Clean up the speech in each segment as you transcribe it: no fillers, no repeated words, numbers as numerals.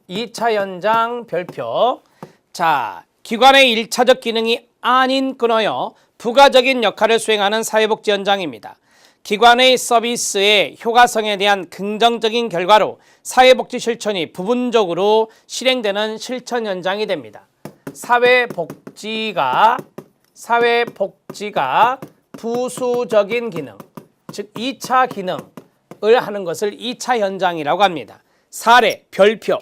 2차 연장 별표. 자, 기관의 1차적 기능이 아닌 끊어요. 부가적인 역할을 수행하는 사회복지 현장입니다. 기관의 서비스의 효과성에 대한 긍정적인 결과로 사회복지 실천이 부분적으로 실행되는 실천 현장이 됩니다. 사회복지가 부수적인 기능, 즉 2차 기능을 하는 것을 2차 현장이라고 합니다. 사례, 별표.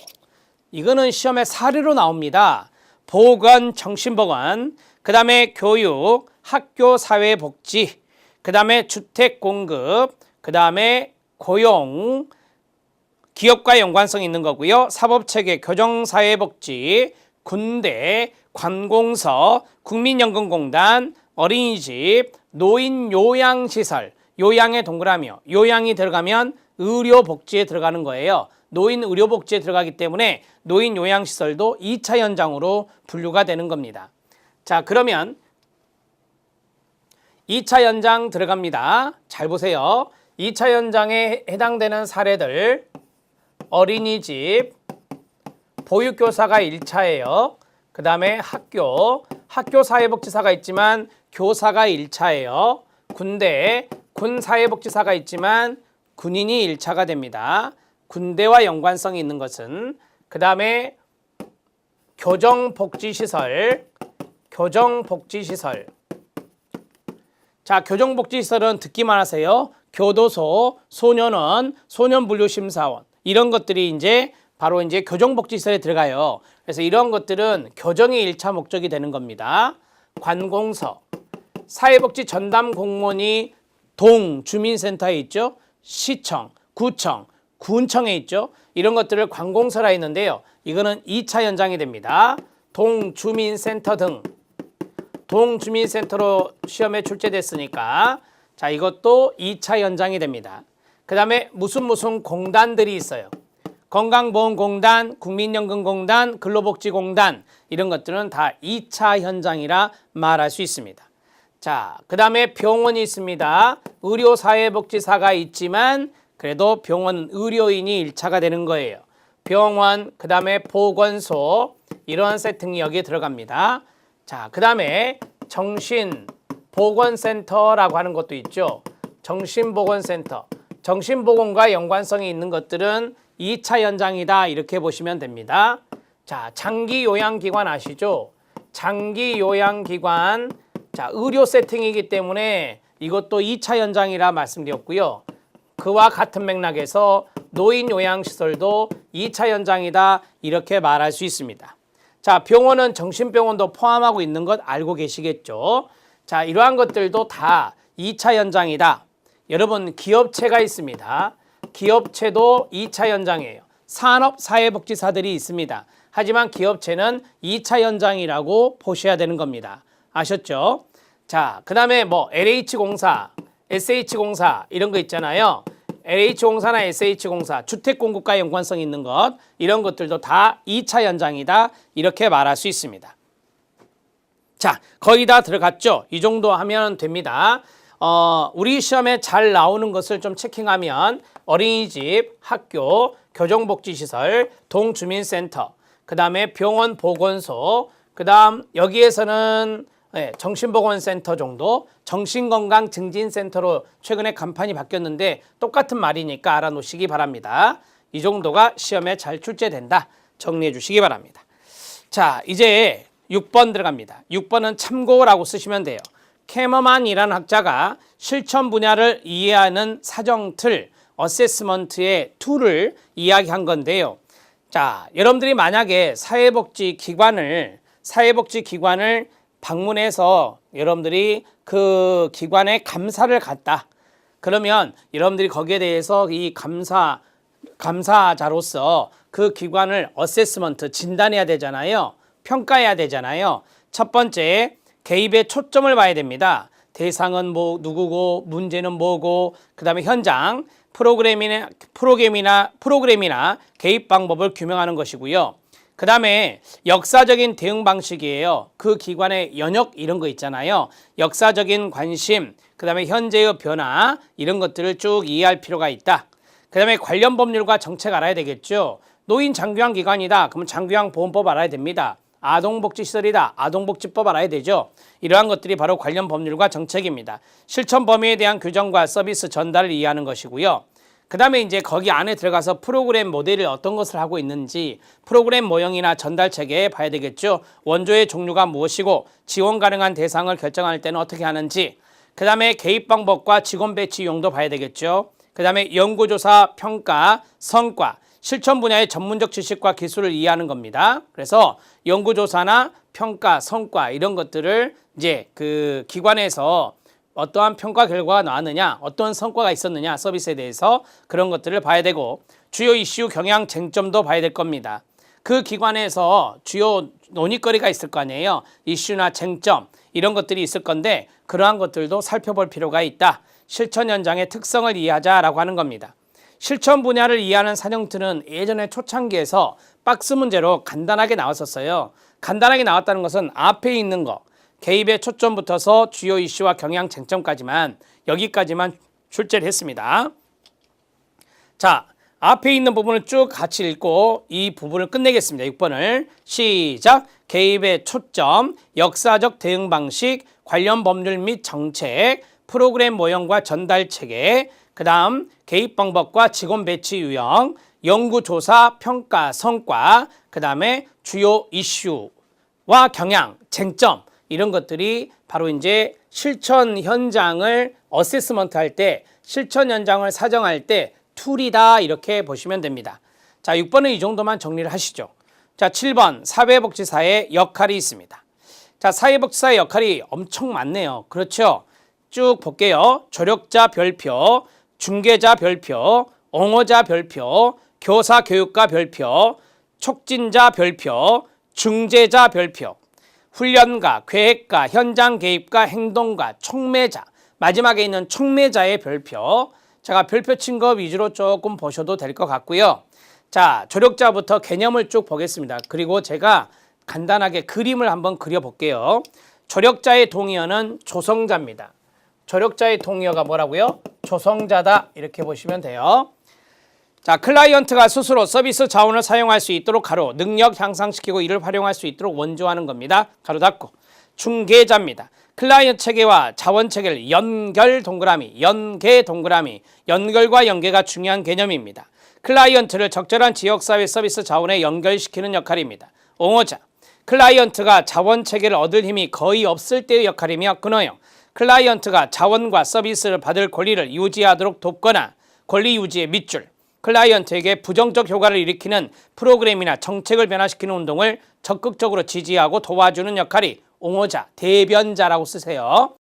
이거는 시험에 사례로 나옵니다. 보건, 정신보건, 그 다음에 교육, 학교 사회복지, 그 다음에 주택 공급, 그 다음에 고용, 기업과 연관성 있는 거고요. 사법체계, 교정사회복지, 군대, 관공서, 국민연금공단, 어린이집, 노인요양시설, 요양에 동그라미요. 요양이 들어가면 의료복지에 들어가는 거예요. 노인 의료복지에 들어가기 때문에 노인 요양시설도 2차 현장으로 분류가 되는 겁니다. 자, 그러면 2차 현장 들어갑니다. 잘 보세요. 2차 현장에 해당되는 사례들, 어린이집, 보육교사가 1차예요. 그 다음에 학교 사회복지사가 있지만 교사가 1차예요. 군대, 군사회복지사가 있지만 군인이 1차가 됩니다. 군대와 연관성이 있는 것은. 그 다음에 교정복지시설. 자, 교정복지시설은 듣기만 하세요. 교도소, 소년원, 소년분류심사원, 이런 것들이 이제 바로 이제 교정복지시설에 들어가요. 그래서 이런 것들은 교정이 1차 목적이 되는 겁니다. 관공서, 사회복지 전담 공무원이 동 주민센터에 있죠. 시청, 구청, 군청에 있죠. 이런 것들을 관공서라 했는데요. 이거는 2차 현장이 됩니다. 동주민센터 등. 동주민센터로 시험에 출제됐으니까 자, 이것도 2차 현장이 됩니다. 그 다음에 무슨 공단들이 있어요. 건강보험공단, 국민연금공단, 근로복지공단, 이런 것들은 다 2차 현장이라 말할 수 있습니다. 자, 그 다음에 병원이 있습니다. 의료사회복지사가 있지만 그래도 병원 의료인이 1차가 되는 거예요. 병원, 그 다음에 보건소, 이런 세팅이 여기에 들어갑니다. 자, 그 다음에 정신보건센터라고 하는 것도 있죠. 정신보건센터. 정신보건과 연관성이 있는 것들은 2차 현장이다, 이렇게 보시면 됩니다. 자, 장기요양기관 아시죠? 장기요양기관. 자, 의료 세팅이기 때문에 이것도 2차 현장이라 말씀드렸고요. 그와 같은 맥락에서 노인요양시설도 2차 현장이다, 이렇게 말할 수 있습니다. 자, 병원은 정신병원도 포함하고 있는 것 알고 계시겠죠? 자, 이러한 것들도 다 2차 현장이다. 여러분, 기업체가 있습니다. 기업체도 2차 현장이에요. 산업사회복지사들이 있습니다. 하지만 기업체는 2차 현장이라고 보셔야 되는 겁니다. 아셨죠? 자, 그 다음에 뭐 LH공사, SH공사 이런 거 있잖아요. LH공사나 SH공사, 주택공급과 연관성 있는 것, 이런 것들도 다 2차 현장이다, 이렇게 말할 수 있습니다. 자, 거의 다 들어갔죠? 이 정도 하면 됩니다. 우리 시험에 잘 나오는 것을 좀 체킹하면 어린이집, 학교, 교정복지시설, 동주민센터, 그 다음에 병원, 보건소, 그 다음 여기에서는 정신보건센터 정도, 정신건강증진센터로 최근에 간판이 바뀌었는데 똑같은 말이니까 알아놓으시기 바랍니다. 이 정도가 시험에 잘 출제된다. 정리해 주시기 바랍니다. 자, 이제 6번 들어갑니다. 6번은 참고라고 쓰시면 돼요. 캐머만이라는 학자가 실천 분야를 이해하는 사정틀, 어세스먼트의 툴을 이야기한 건데요. 자, 여러분들이 만약에 사회복지기관을 방문해서 여러분들이 그 기관에 감사를 갔다. 그러면 여러분들이 거기에 대해서 이 감사자로서 그 기관을 어세스먼트, 진단해야 되잖아요. 평가해야 되잖아요. 첫 번째, 개입에 초점을 봐야 됩니다. 대상은 뭐 누구고, 문제는 뭐고, 그 다음에 현장, 프로그램이나 개입 방법을 규명하는 것이고요. 그 다음에 역사적인 대응 방식이에요. 그 기관의 연역 이런 거 있잖아요. 역사적인 관심, 그 다음에 현재의 변화, 이런 것들을 쭉 이해할 필요가 있다. 그 다음에 관련 법률과 정책 알아야 되겠죠. 노인 장기화 기관이다. 그러면 장기화보험법 알아야 됩니다. 아동복지시설이다. 아동복지법 알아야 되죠. 이러한 것들이 바로 관련 법률과 정책입니다. 실천 범위에 대한 규정과 서비스 전달을 이해하는 것이고요. 그 다음에 이제 거기 안에 들어가서 프로그램 모델을 어떤 것을 하고 있는지 프로그램 모형이나 전달 체계 봐야 되겠죠. 원조의 종류가 무엇이고 지원 가능한 대상을 결정할 때는 어떻게 하는지, 그 다음에 개입 방법과 직원 배치 유형도 봐야 되겠죠. 그 다음에 연구조사, 평가, 성과, 실천 분야의 전문적 지식과 기술을 이해하는 겁니다. 그래서 연구조사나 평가, 성과 이런 것들을 이제 그 기관에서 어떠한 평가 결과가 나왔느냐, 어떤 성과가 있었느냐, 서비스에 대해서 그런 것들을 봐야 되고, 주요 이슈, 경향, 쟁점도 봐야 될 겁니다. 그 기관에서 주요 논의거리가 있을 거 아니에요. 이슈나 쟁점 이런 것들이 있을 건데 그러한 것들도 살펴볼 필요가 있다. 실천 현장의 특성을 이해하자라고 하는 겁니다. 실천 분야를 이해하는 사정틀은 예전에 초창기에서 박스 문제로 간단하게 나왔었어요. 간단하게 나왔다는 것은 앞에 있는 거, 개입에 초점 붙어서 주요 이슈와 경향 쟁점까지만, 여기까지만 출제를 했습니다. 자, 앞에 있는 부분을 쭉 같이 읽고 이 부분을 끝내겠습니다. 6번을 시작. 개입의 초점, 역사적 대응 방식, 관련 법률 및 정책, 프로그램 모형과 전달 체계, 그 다음 개입 방법과 직원 배치 유형, 연구조사, 평가, 성과, 그 다음에 주요 이슈와 경향, 쟁점 이런 것들이 바로 이제 실천 현장을 어세스먼트 할 때, 실천 현장을 사정할 때 툴이다 이렇게 보시면 됩니다. 자, 6번은 이 정도만 정리를 하시죠. 자, 7번 사회복지사의 역할이 있습니다. 자, 사회복지사의 역할이 엄청 많네요. 그렇죠? 쭉 볼게요. 조력자 별표, 중개자 별표, 옹호자 별표, 교사 교육가 별표, 촉진자 별표, 중재자 별표, 훈련가, 계획가, 현장 개입가, 행동가, 촉매자, 마지막에 있는 촉매자의 별표. 제가 별표 친 거 위주로 조금 보셔도 될 것 같고요. 자, 조력자부터 개념을 쭉 보겠습니다. 그리고 제가 간단하게 그림을 한번 그려볼게요. 조력자의 동의어는 조성자입니다. 조력자의 동의어가 뭐라고요? 조성자다 이렇게 보시면 돼요. 자, 클라이언트가 스스로 서비스 자원을 사용할 수 있도록 가로 능력 향상시키고 이를 활용할 수 있도록 원조하는 겁니다. 가로 닫고. 중개자입니다. 클라이언트 체계와 자원 체계를 연결 동그라미, 연계 동그라미, 연결과 연계가 중요한 개념입니다. 클라이언트를 적절한 지역사회 서비스 자원에 연결시키는 역할입니다. 옹호자, 클라이언트가 자원 체계를 얻을 힘이 거의 없을 때의 역할이며 근원형, 클라이언트가 자원과 서비스를 받을 권리를 유지하도록 돕거나 권리 유지의 밑줄, 클라이언트에게 부정적 효과를 일으키는 프로그램이나 정책을 변화시키는 운동을 적극적으로 지지하고 도와주는 역할이 옹호자, 대변자라고 쓰세요.